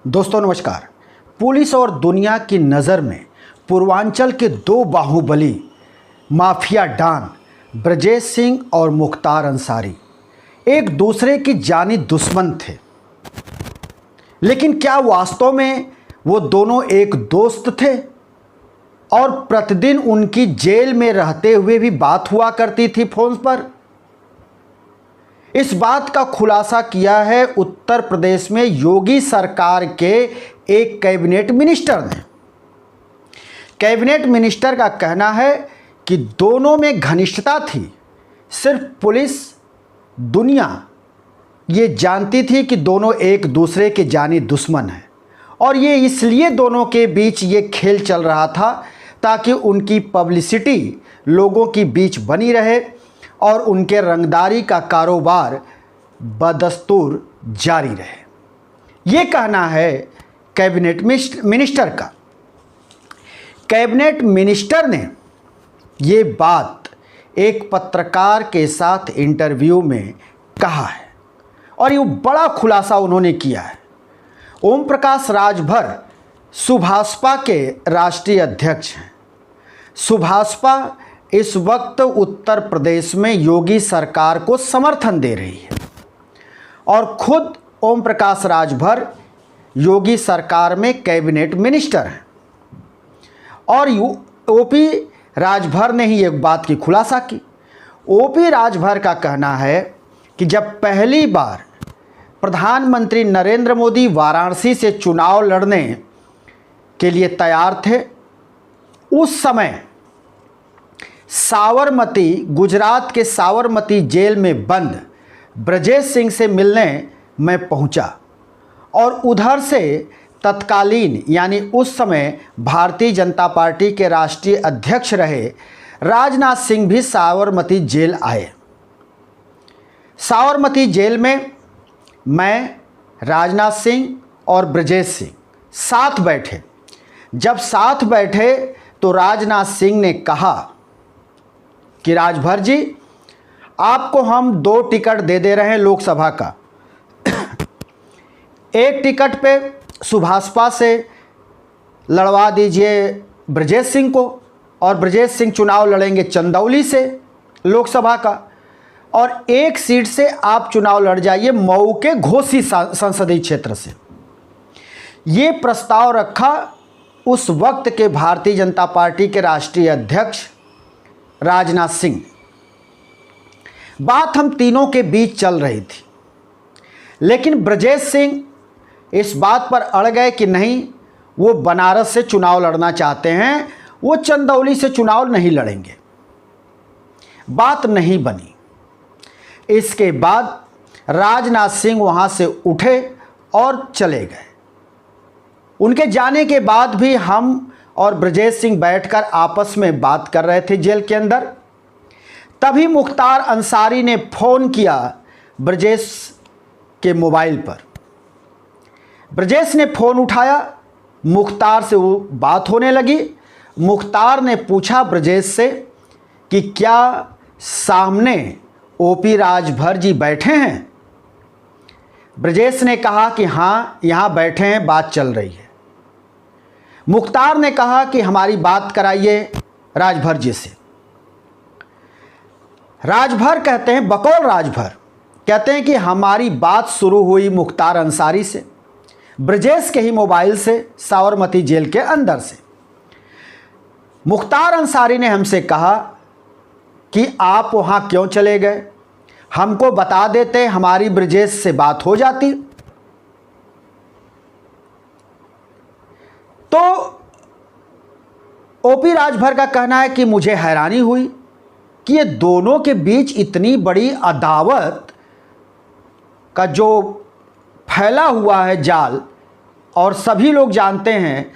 दोस्तों नमस्कार। पुलिस और दुनिया की नज़र में पूर्वांचल के दो बाहुबली माफिया डॉन ब्रजेश सिंह और मुख्तार अंसारी एक दूसरे की जानी दुश्मन थे। लेकिन क्या वास्तव में वो दोनों एक दोस्त थे और प्रतिदिन उनकी जेल में रहते हुए भी बात हुआ करती थी फोन पर? इस बात का खुलासा किया है उत्तर प्रदेश में योगी सरकार के एक कैबिनेट मिनिस्टर ने। कैबिनेट मिनिस्टर का कहना है कि दोनों में घनिष्ठता थी, सिर्फ पुलिस दुनिया ये जानती थी कि दोनों एक दूसरे के जानी दुश्मन हैं और ये इसलिए दोनों के बीच ये खेल चल रहा था ताकि उनकी पब्लिसिटी लोगों के बीच बनी रहे और उनके रंगदारी का कारोबार बदस्तूर जारी रहे। ये कहना है कैबिनेट मिनिस्टर का। कैबिनेट मिनिस्टर ने ये बात एक पत्रकार के साथ इंटरव्यू में कहा है और ये बड़ा खुलासा उन्होंने किया है। ओम प्रकाश राजभर सुभाषपा के राष्ट्रीय अध्यक्ष हैं। सुभाषपा इस वक्त उत्तर प्रदेश में योगी सरकार को समर्थन दे रही है और खुद ओम प्रकाश राजभर योगी सरकार में कैबिनेट मिनिस्टर हैं और ओपी राजभर ने ही एक बात की खुलासा की। ओपी राजभर का कहना है कि जब पहली बार प्रधानमंत्री नरेंद्र मोदी वाराणसी से चुनाव लड़ने के लिए तैयार थे, उस समय साबरमती गुजरात के साबरमती जेल में बंद ब्रजेश सिंह से मिलने मैं पहुंचा और उधर से तत्कालीन यानी उस समय भारतीय जनता पार्टी के राष्ट्रीय अध्यक्ष रहे राजनाथ सिंह भी साबरमती जेल आए। साबरमती जेल में मैं, राजनाथ सिंह और ब्रजेश सिंह साथ बैठे। जब साथ बैठे तो राजनाथ सिंह ने कहा कि राजभर जी, आपको हम 2 टिकट दे रहे हैं लोकसभा का। एक टिकट पे सुभाषपा से लड़वा दीजिए ब्रजेश सिंह को और ब्रजेश सिंह चुनाव लड़ेंगे चंदौली से लोकसभा का, और एक सीट से आप चुनाव लड़ जाइए मऊ के घोसी संसदीय क्षेत्र से। ये प्रस्ताव रखा उस वक्त के भारतीय जनता पार्टी के राष्ट्रीय अध्यक्ष राजनाथ सिंह। बात हम तीनों के बीच चल रही थी, लेकिन ब्रजेश सिंह इस बात पर अड़ गए कि नहीं, वो बनारस से चुनाव लड़ना चाहते हैं, वो चंदौली से चुनाव नहीं लड़ेंगे। बात नहीं बनी। इसके बाद राजनाथ सिंह वहां से उठे और चले गए। उनके जाने के बाद भी हम और ब्रजेश सिंह बैठकर आपस में बात कर रहे थे जेल के अंदर। तभी मुख्तार अंसारी ने फ़ोन किया ब्रजेश के मोबाइल पर। ब्रजेश ने फ़ोन उठाया, मुख्तार से वो बात होने लगी। मुख्तार ने पूछा ब्रजेश से कि क्या सामने ओपी राजभर जी बैठे हैं? ब्रजेश ने कहा कि हाँ, यहाँ बैठे हैं, बात चल रही है। मुख्तार ने कहा कि हमारी बात कराइए राजभर जी से। राजभर कहते हैं, बकौल राजभर कहते हैं कि हमारी बात शुरू हुई मुख्तार अंसारी से, ब्रजेश के ही मोबाइल से, साबरमती जेल के अंदर से। मुख्तार अंसारी ने हमसे कहा कि आप वहाँ क्यों चले गए, हमको बता देते, हमारी ब्रजेश से बात हो जाती। तो ओपी राजभर का कहना है कि मुझे हैरानी हुई कि ये दोनों के बीच इतनी बड़ी अदावत का जो फैला हुआ है जाल, और सभी लोग जानते हैं,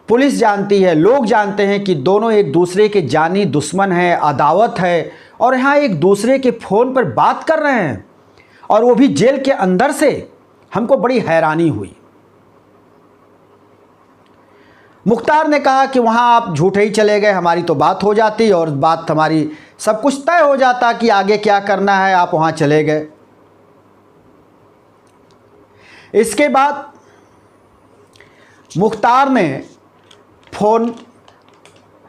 पुलिस जानती है, लोग जानते हैं कि दोनों एक दूसरे के जानी दुश्मन हैं, अदावत है, और यहाँ एक दूसरे के फ़ोन पर बात कर रहे हैं और वो भी जेल के अंदर से। हमको बड़ी हैरानी हुई। मुख्तार ने कहा कि वहाँ आप झूठे ही चले गए, हमारी तो बात हो जाती और बात हमारी सब कुछ तय हो जाता कि आगे क्या करना है, आप वहाँ चले गए। इसके बाद मुख्तार ने फ़ोन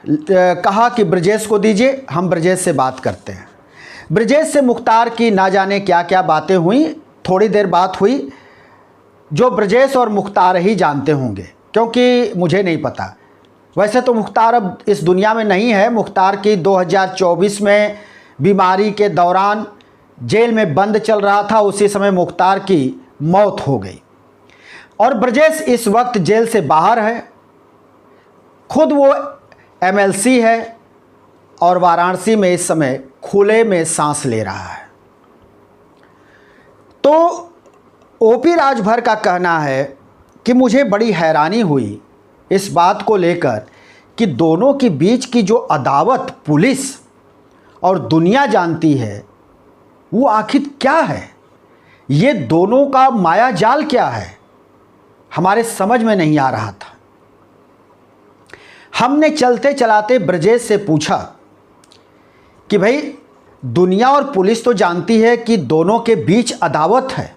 कहा कि ब्रजेश को दीजिए, हम ब्रजेश से बात करते हैं। ब्रजेश से मुख्तार की ना जाने क्या क्या बातें हुई। थोड़ी देर बात हुई जो ब्रजेश और मुख्तार ही जानते होंगे, क्योंकि मुझे नहीं पता। वैसे तो मुख्तार अब इस दुनिया में नहीं है। मुख्तार की 2024 में बीमारी के दौरान जेल में बंद चल रहा था, उसी समय मुख्तार की मौत हो गई। और ब्रजेश इस वक्त जेल से बाहर है। खुद वो एमएलसी है और वाराणसी में इस समय खुले में सांस ले रहा है। तो ओपी राजभर का कहना है कि मुझे बड़ी हैरानी हुई इस बात को लेकर कि दोनों के बीच की जो अदावत पुलिस और दुनिया जानती है वो आखिर क्या है, ये दोनों का माया जाल क्या है, हमारे समझ में नहीं आ रहा था। हमने चलते चलाते ब्रजेश से पूछा कि भाई दुनिया और पुलिस तो जानती है कि दोनों के बीच अदावत है,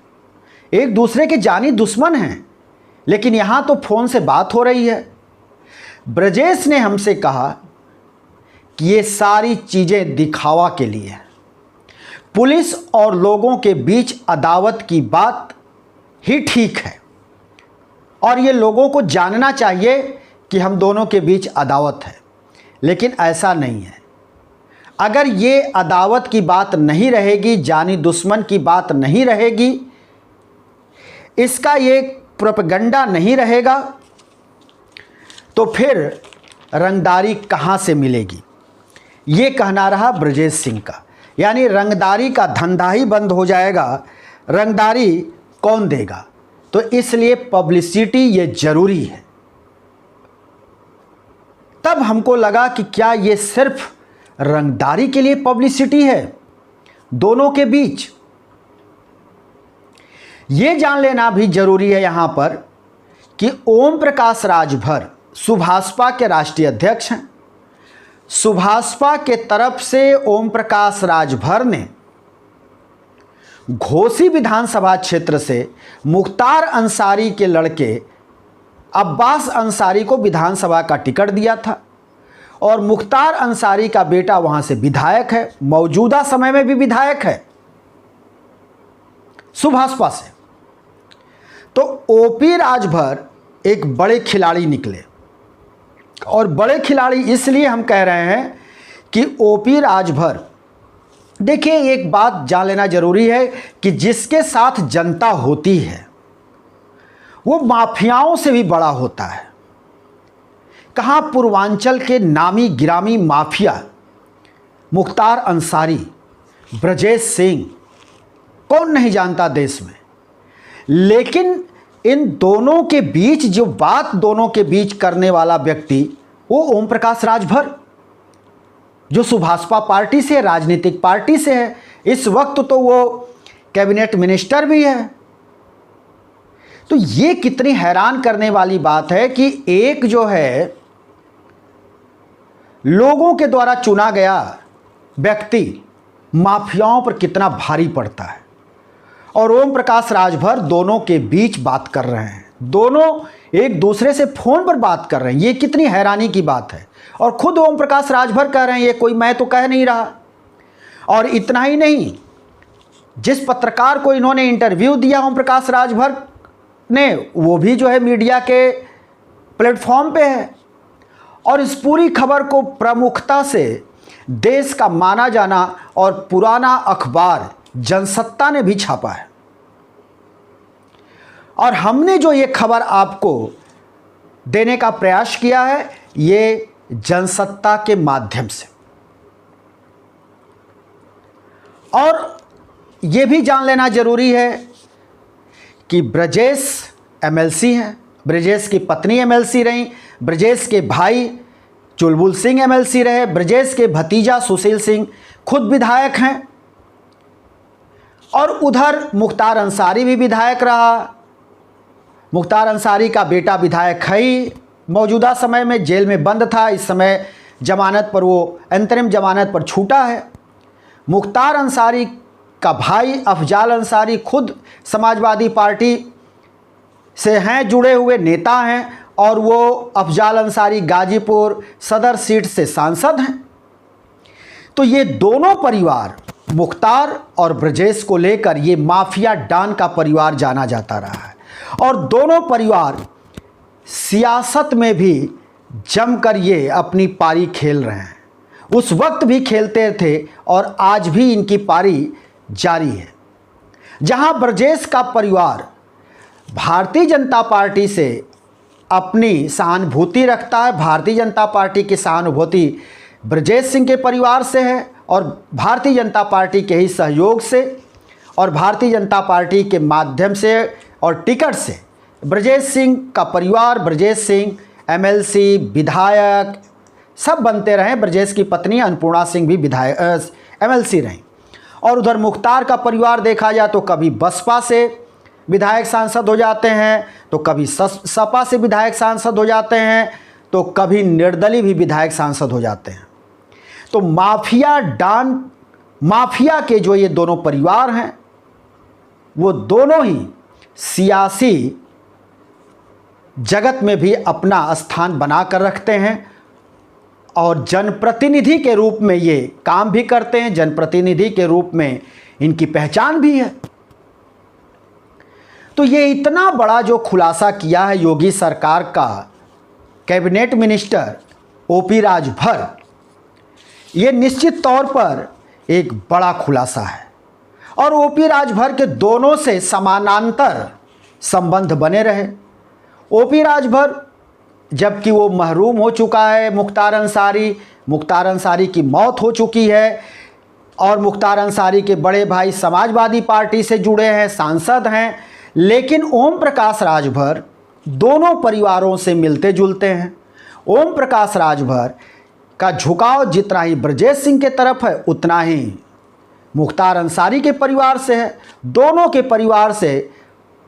एक दूसरे के जानी दुश्मन हैं, लेकिन यहाँ तो फ़ोन से बात हो रही है। ब्रजेश ने हमसे कहा कि ये सारी चीज़ें दिखावा के लिए हैं। पुलिस और लोगों के बीच अदावत की बात ही ठीक है और ये लोगों को जानना चाहिए कि हम दोनों के बीच अदावत है, लेकिन ऐसा नहीं है। अगर ये अदावत की बात नहीं रहेगी, जानी दुश्मन की बात नहीं रहेगी, इसका ये प्रोपेगेंडा नहीं रहेगा, तो फिर रंगदारी कहाँ से मिलेगी, ये कहना रहा ब्रजेश सिंह का। यानी रंगदारी का धंधा ही बंद हो जाएगा, रंगदारी कौन देगा। तो इसलिए पब्लिसिटी ये ज़रूरी है। तब हमको लगा कि क्या ये सिर्फ रंगदारी के लिए पब्लिसिटी है दोनों के बीच। ये जान लेना भी जरूरी है यहाँ पर कि ओम प्रकाश राजभर सुभाषपा के राष्ट्रीय अध्यक्ष हैं। सुभाषपा के तरफ से ओम प्रकाश राजभर ने घोसी विधानसभा क्षेत्र से मुख्तार अंसारी के लड़के अब्बास अंसारी को विधानसभा का टिकट दिया था और मुख्तार अंसारी का बेटा वहां से विधायक है, मौजूदा समय में भी विधायक है सुभाषपा से। तो ओपी राजभर एक बड़े खिलाड़ी निकले और बड़े खिलाड़ी इसलिए हम कह रहे हैं कि ओपी राजभर, देखिए एक बात जान लेना जरूरी है कि जिसके साथ जनता होती है वो माफियाओं से भी बड़ा होता है। कहाँ पूर्वांचल के नामी गिरामी माफिया मुख्तार अंसारी, ब्रजेश सिंह, कौन नहीं जानता देश में। लेकिन इन दोनों के बीच जो बात दोनों के बीच करने वाला व्यक्ति वो ओम प्रकाश राजभर, जो सुभाषपा पार्टी से, राजनीतिक पार्टी से है। इस वक्त तो वो कैबिनेट मिनिस्टर भी है। तो ये कितनी हैरान करने वाली बात है कि एक जो है लोगों के द्वारा चुना गया व्यक्ति माफियाओं पर कितना भारी पड़ता है और ओम प्रकाश राजभर दोनों के बीच बात कर रहे हैं, दोनों एक दूसरे से फोन पर बात कर रहे हैं। ये कितनी हैरानी की बात है। और खुद ओम प्रकाश राजभर कह रहे हैं, ये कोई मैं तो कह नहीं रहा। और इतना ही नहीं, जिस पत्रकार को इन्होंने इंटरव्यू दिया ओम प्रकाश राजभर ने, वो भी जो है मीडिया के प्लेटफॉर्म पे है और इस पूरी खबर को प्रमुखता से देश का माना जाना और पुराना अखबार जनसत्ता ने भी छापा है। और हमने जो ये खबर आपको देने का प्रयास किया है ये जनसत्ता के माध्यम से। और ये भी जान लेना जरूरी है कि ब्रजेश एमएलसी हैं, ब्रजेश की पत्नी एमएलसी रहीं, ब्रजेश के भाई चुलबुल सिंह एमएलसी रहे, ब्रजेश के भतीजा सुशील सिंह खुद विधायक हैं और उधर मुख्तार अंसारी भी विधायक रहा। मुख्तार अंसारी का बेटा विधायक है ही, मौजूदा समय में जेल में बंद था, इस समय जमानत पर, वो अंतरिम जमानत पर छूटा है। मुख्तार अंसारी का भाई अफजाल अंसारी खुद समाजवादी पार्टी से हैं, जुड़े हुए नेता हैं और वो अफजाल अंसारी गाजीपुर सदर सीट से सांसद हैं। तो ये दोनों परिवार मुख्तार और ब्रजेश को लेकर ये माफिया डॉन का परिवार जाना जाता रहा है, और दोनों परिवार सियासत में भी जमकर ये अपनी पारी खेल रहे हैं। उस वक्त भी खेलते थे और आज भी इनकी पारी जारी है। जहां ब्रजेश का परिवार भारतीय जनता पार्टी से अपनी सहानुभूति रखता है, भारतीय जनता पार्टी की सहानुभूति ब्रजेश सिंह के परिवार से है, और भारतीय जनता पार्टी के ही सहयोग से और भारतीय जनता पार्टी के माध्यम से और टिकट से ब्रजेश सिंह का परिवार, ब्रजेश सिंह एमएलसी, विधायक सब बनते रहे। ब्रजेश की पत्नी अन्नपूर्णा सिंह भी विधायक एमएलसी रहीं। और उधर मुख्तार का परिवार देखा जाए तो कभी बसपा से विधायक सांसद हो जाते हैं, तो कभी सपा से विधायक सांसद हो जाते हैं, तो कभी निर्दलीय भी विधायक सांसद हो जाते हैं। तो माफिया डॉन, माफिया के जो ये दोनों परिवार हैं वो दोनों ही सियासी जगत में भी अपना स्थान बना कर रखते हैं और जनप्रतिनिधि के रूप में ये काम भी करते हैं, जनप्रतिनिधि के रूप में इनकी पहचान भी है। तो ये इतना बड़ा जो खुलासा किया है योगी सरकार का कैबिनेट मिनिस्टर ओपी राजभर, ये निश्चित तौर पर एक बड़ा खुलासा है। और ओपी राजभर के दोनों से समानांतर संबंध बने रहे। ओपी राजभर जबकि वो महरूम हो चुका है, मुख्तार अंसारी की मौत हो चुकी है, और मुख्तार अंसारी के बड़े भाई समाजवादी पार्टी से जुड़े हैं, सांसद हैं, लेकिन ओम प्रकाश राजभर दोनों परिवारों से मिलते जुलते हैं। ओम प्रकाश राजभर का झुकाव जितना ही ब्रजेश सिंह के तरफ है उतना ही मुख्तार अंसारी के परिवार से है। दोनों के परिवार से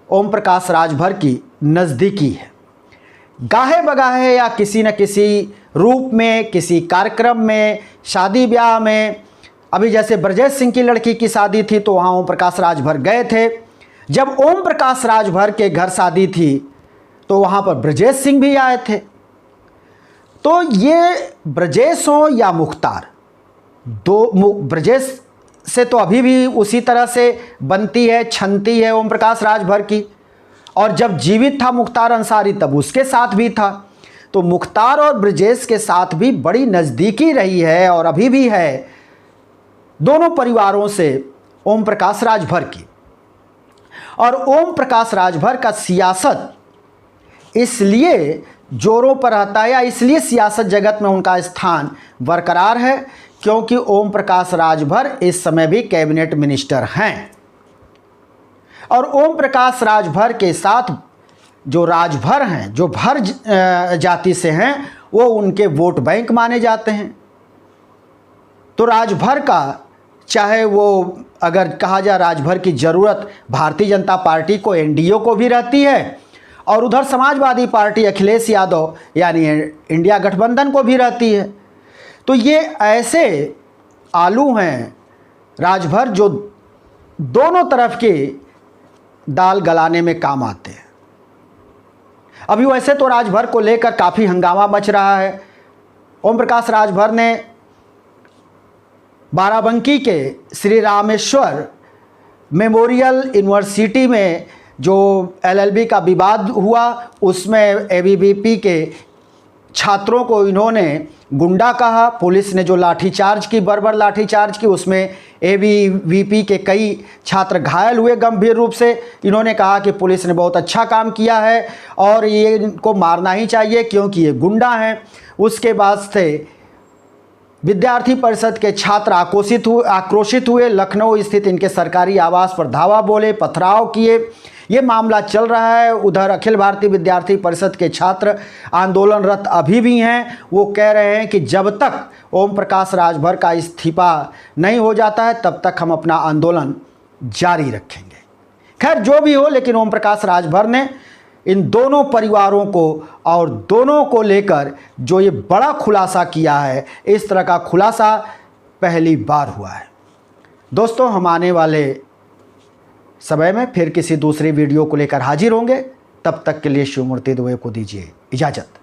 ओम प्रकाश राजभर की नज़दीकी है। गाहे बगाहे या किसी न किसी रूप में, किसी कार्यक्रम में, शादी ब्याह में, अभी जैसे ब्रजेश सिंह की लड़की की शादी थी तो वहाँ ओम प्रकाश राजभर गए थे। जब ओम प्रकाश राजभर के घर शादी थी तो वहाँ पर ब्रजेश सिंह भी आए थे। तो ये ब्रजेश हो या मुख्तार, ब्रजेश से तो अभी भी उसी तरह से बनती है, छनती है ओम प्रकाश राजभर की, और जब जीवित था मुख्तार अंसारी तब उसके साथ भी था। तो मुख्तार और ब्रजेश के साथ भी बड़ी नज़दीकी रही है और अभी भी है दोनों परिवारों से ओम प्रकाश राजभर की। और ओम प्रकाश राजभर का सियासत इसलिए जोरों पर रहता है या इसलिए सियासत जगत में उनका स्थान बरकरार है क्योंकि ओम प्रकाश राजभर इस समय भी कैबिनेट मिनिस्टर हैं। और ओम प्रकाश राजभर के साथ जो राजभर हैं, जो भर जाति से हैं, वो उनके वोट बैंक माने जाते हैं। तो राजभर का, चाहे वो अगर कहा जाए राजभर की ज़रूरत भारतीय जनता पार्टी को, एनडीए को भी रहती है, और उधर समाजवादी पार्टी अखिलेश यादव यानी इंडिया गठबंधन को भी रहती है। तो ये ऐसे आलू हैं राजभर जो दोनों तरफ के दाल गलाने में काम आते हैं। अभी वैसे तो राजभर को लेकर काफ़ी हंगामा मच रहा है। ओम प्रकाश राजभर ने बाराबंकी के श्री रामेश्वर मेमोरियल यूनिवर्सिटी में जो एलएलबी का विवाद हुआ उसमें एबीवीपी के छात्रों को इन्होंने गुंडा कहा। पुलिस ने जो लाठीचार्ज की, बर्बर लाठीचार्ज की, उसमें एबीवीपी के कई छात्र घायल हुए गंभीर रूप से। इन्होंने कहा कि पुलिस ने बहुत अच्छा काम किया है और ये इनको मारना ही चाहिए क्योंकि ये गुंडा हैं। उसके बाद से विद्यार्थी परिषद के छात्र आक्रोशित हुए, लखनऊ स्थित इनके सरकारी आवास पर धावा बोले, पथराव किए। ये मामला चल रहा है। उधर अखिल भारतीय विद्यार्थी परिषद के छात्र आंदोलनरत अभी भी हैं। वो कह रहे हैं कि जब तक ओम प्रकाश राजभर का इस्तीफा नहीं हो जाता है तब तक हम अपना आंदोलन जारी रखेंगे। खैर जो भी हो, लेकिन ओम प्रकाश राजभर ने इन दोनों परिवारों को और दोनों को लेकर जो ये बड़ा खुलासा किया है, इस तरह का खुलासा पहली बार हुआ है। दोस्तों, हम आने वाले समय में फिर किसी दूसरी वीडियो को लेकर हाजिर होंगे। तब तक के लिए शिवमूर्ति दुबे को दीजिए इजाज़त।